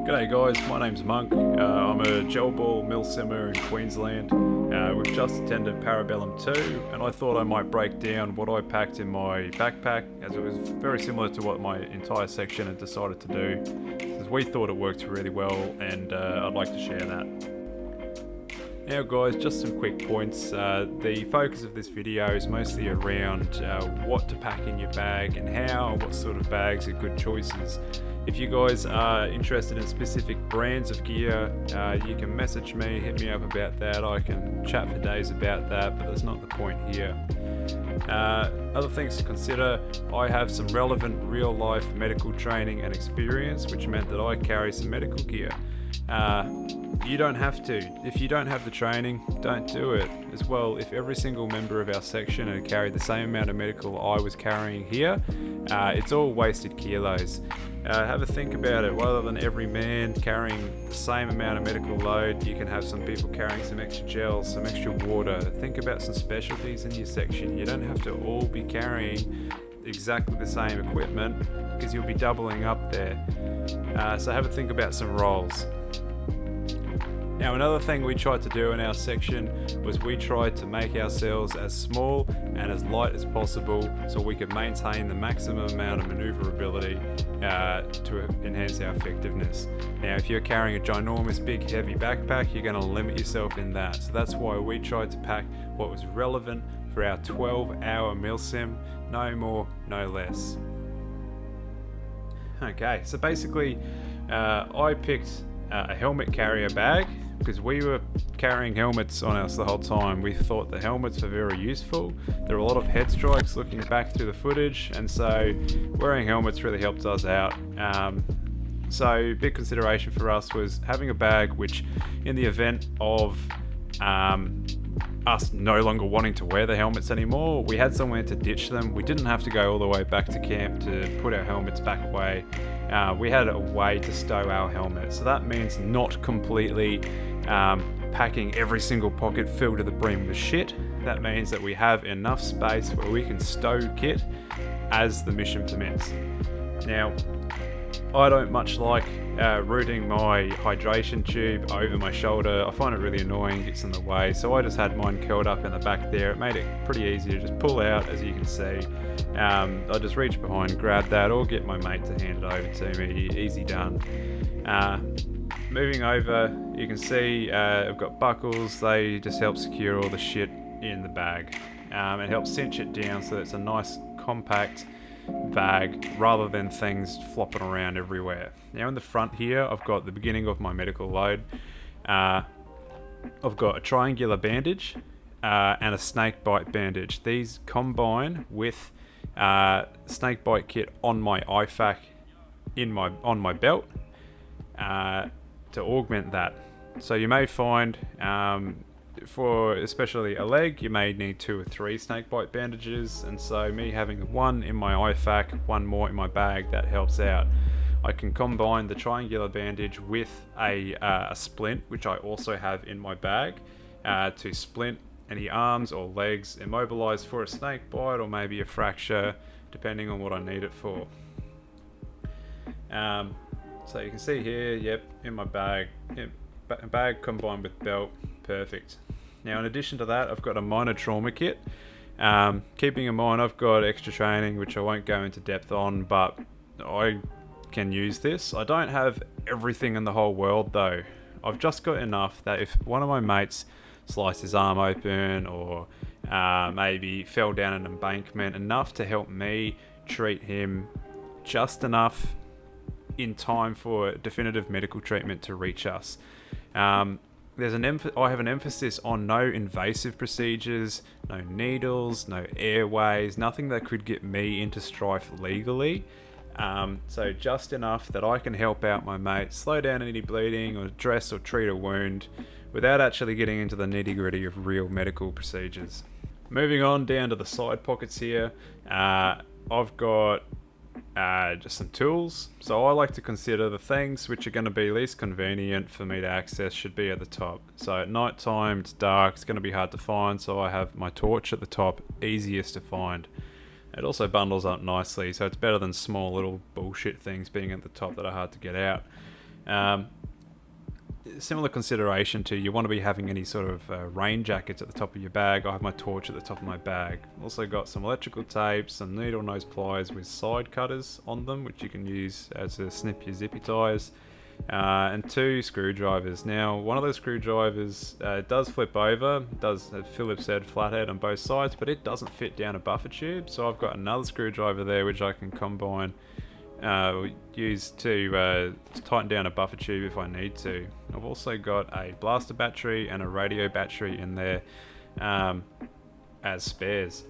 G'day guys, my name's Monk. I'm a gel ball milsimmer in Queensland. We've just attended Parabellum 2 and I thought I might break down what I packed in my backpack, as it was very similar to what my entire section had decided to do, because we thought it worked really well and I'd like to share that. Now guys, just some quick points. The focus of this video is mostly around what to pack in your bag and how, what sort of bags are good choices. If you guys are interested in specific brands of gear, you can message me, hit me up about that. I can chat for days about that, but that's not the point here. Other things to consider: I have some relevant real life medical training and experience, which meant that I carry some medical gear. You don't have to. If you don't have the training, don't do it. As well, if every single member of our section had carried the same amount of medical I was carrying here, it's all wasted kilos. Have a think about it. Rather than every man carrying the same amount of medical load, you can have some people carrying some extra gels, some extra water. Think about some specialties in your section. You don't have to all be carrying exactly the same equipment, because you'll be doubling up there. So have a think about some roles. Now, another thing we tried to do in our section was we tried to make ourselves as small and as light as possible so we could maintain the maximum amount of maneuverability to enhance our effectiveness. Now, if you're carrying a ginormous, big, heavy backpack, you're going to limit yourself in that. So that's why we tried to pack what was relevant for our 12-hour milsim, no more, no less. Okay, so basically, I picked a helmet carrier bag, because we were carrying helmets on us the whole time. We thought the helmets were very useful. There were a lot of head strikes looking back through the footage, and so wearing helmets really helped us out. So big consideration for us was having a bag which, in the event of us no longer wanting to wear the helmets anymore, we had somewhere to ditch them. We didn't have to go all the way back to camp to put our helmets back away. We had a way to stow our helmets. So that means not completely packing every single pocket filled to the brim with shit. That means that we have enough space where we can stow kit as the mission permits. Now, I don't much like routing my hydration tube over my shoulder. I find it really annoying, gets in the way, so I just had mine curled up in the back there. It made it pretty easy to just pull out, as you can see. I just reach behind, grab that, or get my mate to hand it over to me. Easy done. Moving over, you can see I've got buckles. They just help secure all the shit in the bag. It helps cinch it down so that it's a nice compact bag rather than things flopping around everywhere. Now in the front here, I've got the beginning of my medical load. I've got a triangular bandage and a snake bite bandage. These combine with snake bite kit on my IFAK on my belt to augment that. So you may find for especially a leg, you may need 2 or 3 snake bite bandages, and so me having one in my IFAK, one more in my bag, that helps out. I can combine the triangular bandage with a splint, which I also have in my bag, to splint any arms or legs, immobilized for a snake bite or maybe a fracture, depending on what I need it for. So you can see here, yep, in my bag, bag combined with belt, perfect. Now in addition to that, I've got a minor trauma kit. Keeping in mind I've got extra training which I won't go into depth on, but I can use this. I don't have everything in the whole world though. I've just got enough that if one of my mates sliced his arm open or maybe fell down an embankment, enough to help me treat him just enough in time for definitive medical treatment to reach us. I have an emphasis on no invasive procedures, no needles, no airways, nothing that could get me into strife legally. So just enough that I can help out my mate, slow down any bleeding or dress or treat a wound without actually getting into the nitty-gritty of real medical procedures. Moving on down to the side pockets here, I've got just some tools. So I like to consider the things which are going to be least convenient for me to access should be at the top. So at night time, it's dark, it's going to be hard to find, so I have my torch at the top, easiest to find. It also bundles up nicely, so it's better than small little bullshit things being at the top that are hard to get out. Similar consideration to you want to be having any sort of rain jackets at the top of your bag. I have my torch at the top of my bag. Also got some electrical tape, some needle nose pliers with side cutters on them, which you can use to snip your zippy ties, and 2 screwdrivers. Now, one of those screwdrivers does flip over, does a Phillips head flathead on both sides, but it doesn't fit down a buffer tube. So I've got another screwdriver there which I can combine, use to tighten down a buffer tube if I need to. I've also got a blaster battery and a radio battery in there as spares.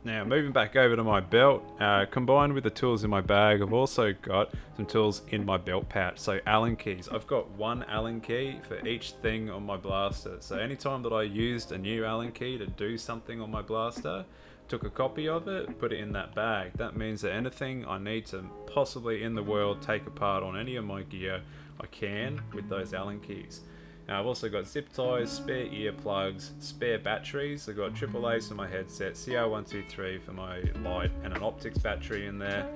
Now, moving back over to my belt, combined with the tools in my bag, I've also got some tools in my belt pouch. So Allen keys. I've got 1 Allen key for each thing on my blaster. So anytime that I used a new Allen key to do something on my blaster, took a copy of it, put it in that bag. That means that anything I need to possibly in the world take apart on any of my gear, I can with those Allen keys. Now, I've also got zip ties, spare earplugs, spare batteries. I've got AAAs for my headset, CR123 for my light, and an optics battery in there.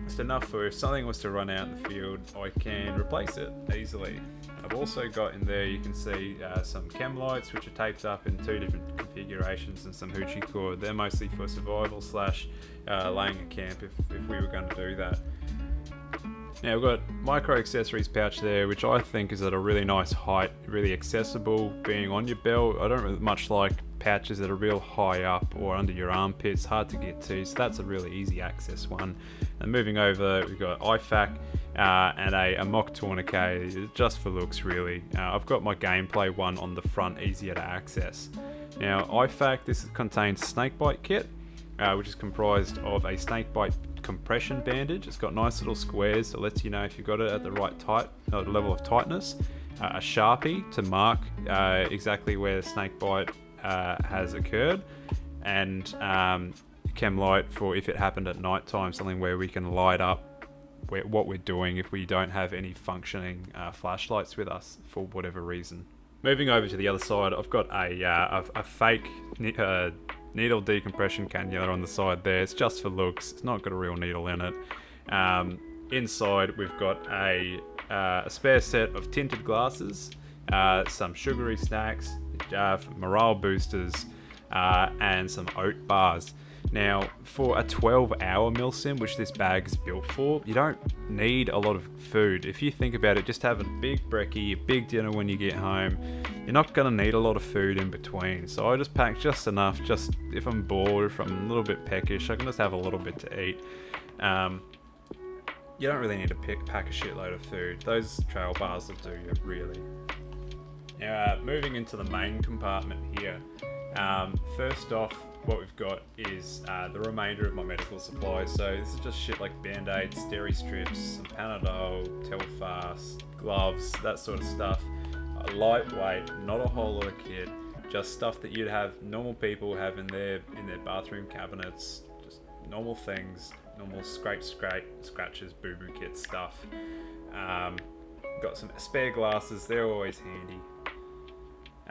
It's enough for if something was to run out in the field, I can replace it easily. I've also got in there, you can see some chem lights which are taped up in 2 different configurations, and some hoochie cord. They're mostly for survival / laying a camp if we were going to do that. Now, we've got micro accessories pouch there, which I think is at a really nice height, really accessible being on your belt. I don't really much like pouches that are real high up or under your armpits, hard to get to, so that's a really easy access one. And moving over, we've got IFAK and a mock tourniquet, just for looks really. I've got my gameplay one on the front, easier to access. Now, IFAK, this contains snakebite kit, which is comprised of a snakebite compression bandage. It's got nice little squares that lets you know if you've got it at the right level of tightness, a Sharpie to mark exactly where the snakebite has occurred, and chem light for if it happened at night time, something where we can light up what we're doing if we don't have any functioning flashlights with us for whatever reason. Moving over to the other side, I've got a fake needle decompression cannula on the side there. It's just for looks. It's not got a real needle in it. Inside, we've got a spare set of tinted glasses, some sugary snacks, morale boosters, and some oat bars. Now, for a 12-hour Milsim, which this bag is built for, you don't need a lot of food. If you think about it, just have a big brekkie, a big dinner when you get home. You're not going to need a lot of food in between. So I just pack just enough, just if I'm bored, if I'm a little bit peckish, I can just have a little bit to eat. You don't really need to pack a shitload of food. Those trail bars will do you, really. Now, moving into the main compartment here. First off, what we've got is the remainder of my medical supplies. So this is just shit like band-aids, steri strips, some Panadol, Telfast, gloves, that sort of stuff. Lightweight, not a whole lot of kit, just stuff that you'd have normal people have in their bathroom cabinets, just normal things, normal scratches, boo-boo kit stuff. Got some spare glasses, they're always handy.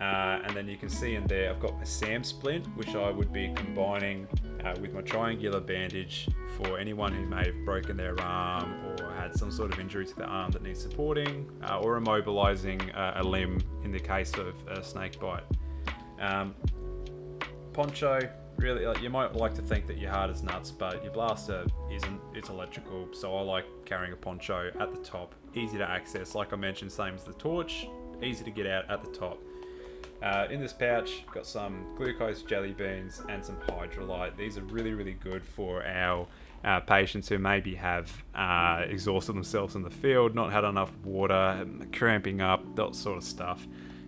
And then you can see in there, I've got my SAM splint, which I would be combining with my triangular bandage for anyone who may have broken their arm or had some sort of injury to the arm that needs supporting, or immobilizing a limb in the case of a snake bite. Poncho, really, you might like to think that your heart is nuts, but your blaster isn't. It's electrical, so I like carrying a poncho at the top, easy to access. Like I mentioned, same as the torch, easy to get out at the top. In this pouch, got some glucose jelly beans and some hydrolyte. These are really, really good for our patients who maybe have exhausted themselves in the field, not had enough water, cramping up, that sort of stuff.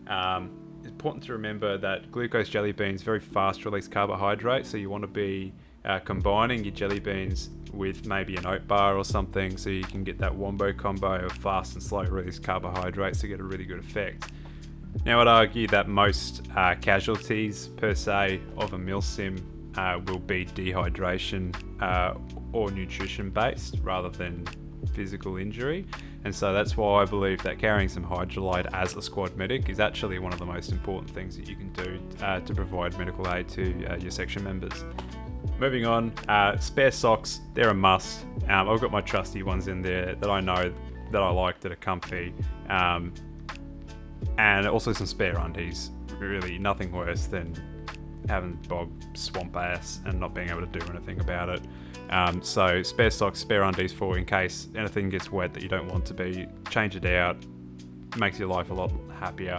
It's important to remember that glucose jelly beans very fast release carbohydrate, so you want to be combining your jelly beans with maybe an oat bar or something, so you can get that wombo combo of fast and slow release carbohydrates to get a really good effect. Now, I'd argue that most casualties per se of a Milsim will be dehydration or nutrition based rather than physical injury, and so that's why I believe that carrying some hydrolyte as a squad medic is actually one of the most important things that you can do to provide medical aid to your section members. moving on, spare socks, they're a must. I've got my trusty ones in there that I know that I like, that are comfy. And also some spare undies. Really nothing worse than having bog swamp ass and not being able to do anything about it. So spare socks, spare undies for in case anything gets wet that you don't want to be. Change it out. Makes your life a lot happier.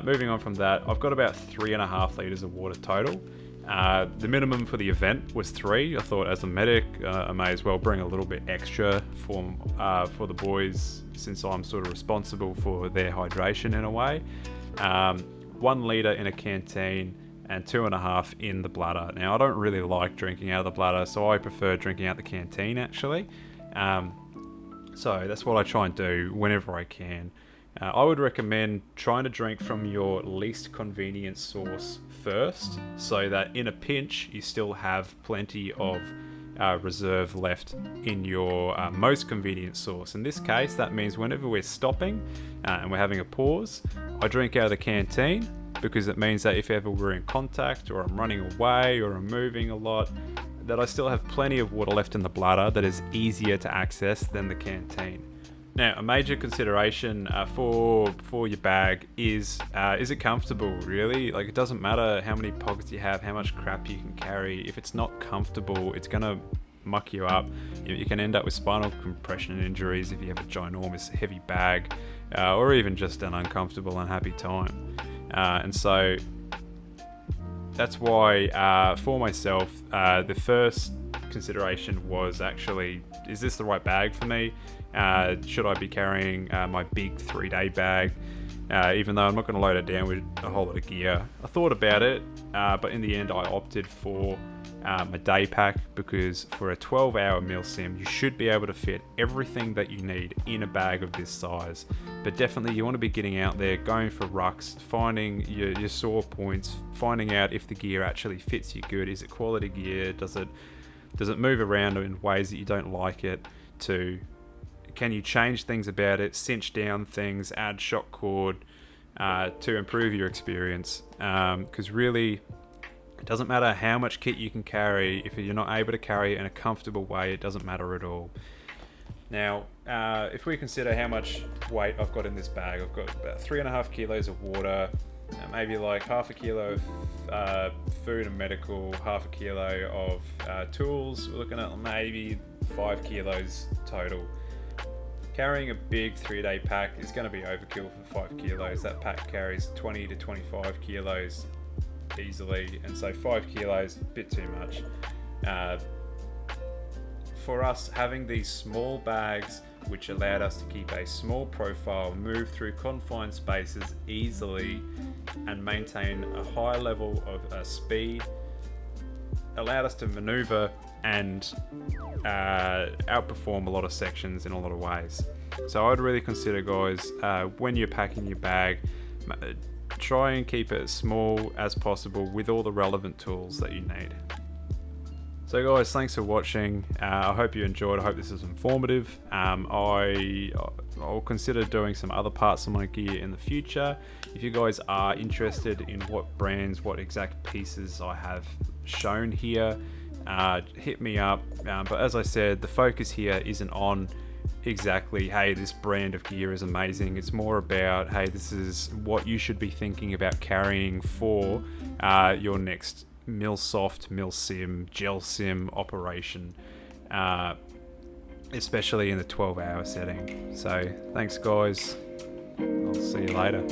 Moving on from that, I've got about 3.5 litres of water total. The minimum for the event was 3. I thought as a medic, I may as well bring a little bit extra for the boys, since I'm sort of responsible for their hydration in a way. 1 litre in a canteen and 2.5 in the bladder. Now, I don't really like drinking out of the bladder, so I prefer drinking out the canteen actually. So that's what I try and do whenever I can. I would recommend trying to drink from your least convenient source first, so that in a pinch you still have plenty of reserve left in your most convenient source. In this case, that means whenever we're stopping and we're having a pause, I drink out of the canteen, because it means that if ever we're in contact, or I'm running away, or I'm moving a lot, that I still have plenty of water left in the bladder that is easier to access than the canteen. Now, a major consideration for your bag is it comfortable, really? Like, it doesn't matter how many pockets you have, how much crap you can carry. If it's not comfortable, it's going to muck you up. You can end up with spinal compression injuries if you have a ginormous heavy bag, or even just an uncomfortable, unhappy time. And so that's why for myself, the first consideration was actually, is this the right bag for me? Should I be carrying my big 3-day bag, even though I'm not going to load it down with a whole lot of gear? I thought about it, but in the end I opted for my day pack, because for a 12-hour Milsim you should be able to fit everything that you need in a bag of this size. But definitely you want to be getting out there, going for rucks, finding your sore points, finding out if the gear actually fits you good. Is it quality gear? Does it move around in ways that you don't like it to? Can you change things about it, cinch down things, add shock cord to improve your experience? Because really, it doesn't matter how much kit you can carry. If you're not able to carry it in a comfortable way, it doesn't matter at all. Now, if we consider how much weight I've got in this bag, I've got about 3.5 kilos of water, maybe like 0.5 kilo of food and medical, 0.5 kilo of tools. We're looking at maybe 5 kilos total. Carrying a big 3-day pack is going to be overkill for 5 kilos. That pack carries 20 to 25 kilos easily, and so 5 kilos, a bit too much. For us, having these small bags, which allowed us to keep a small profile, move through confined spaces easily, and maintain a high level of speed, allowed us to maneuver and outperform a lot of sections in a lot of ways. So I'd really consider, guys, when you're packing your bag, try and keep it as small as possible with all the relevant tools that you need. So guys, thanks for watching. I hope you enjoyed. I hope this is informative. I'll consider doing some other parts of my gear in the future. If you guys are interested in what brands, what exact pieces I have shown here, hit me up. But as I said, the focus here isn't on exactly, hey, this brand of gear is amazing. It's more about, hey, this is what you should be thinking about carrying for your next MILSOFT, Milsim, GelSim operation, especially in the 12-hour setting. So thanks guys, I'll see you later.